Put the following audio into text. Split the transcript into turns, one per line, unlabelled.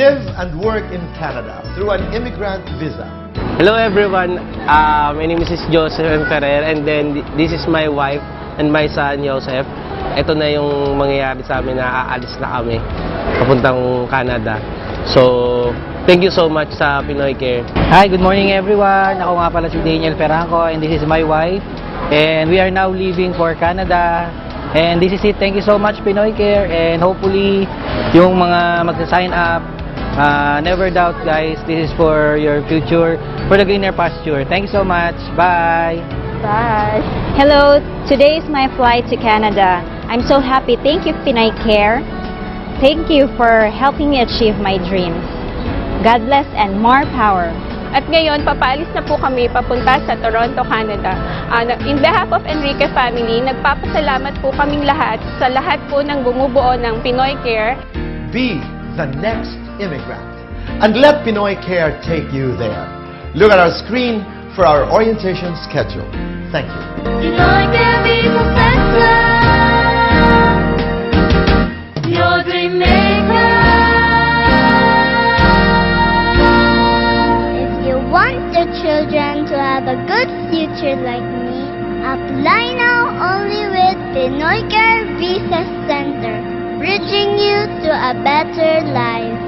live and work in Canada through an immigrant visa.
Hello everyone, my name is Joseph M. Ferrer, and then this is my wife and my son Joseph. Ito na yung mangyayari sa amin na aalis na kami papuntang Canada. So, thank you so much sa Pinoycare.
Hi, good morning everyone. Ako nga pala si Daniel Ferranco and this is my wife. And we are now leaving for Canada. And this is it. Thank you so much Pinoycare, and hopefully yung mga magsa-sign up, never doubt guys, this is for your future, for the greener pasture. Thank you so much. Bye.
Bye. Hello, today is my flight to Canada. I'm so happy. Thank you Pinoycare. Thank you for helping me achieve my dreams. God bless and more power.
At ngayon, papaalis na po kami papunta sa Toronto, Canada. In behalf of Enrique family, nagpapasalamat po kaming lahat sa lahat po ng bumubuo ng Pinoycare.
Be the next immigrant and let Pinoycare take you there. Look at our screen for our orientation schedule. Thank you.
Pinoycare Visa Center, your dream maker.
Want your children to have a good future like me? Apply now only with Pinoycare Visa Center, bridging you to a better life.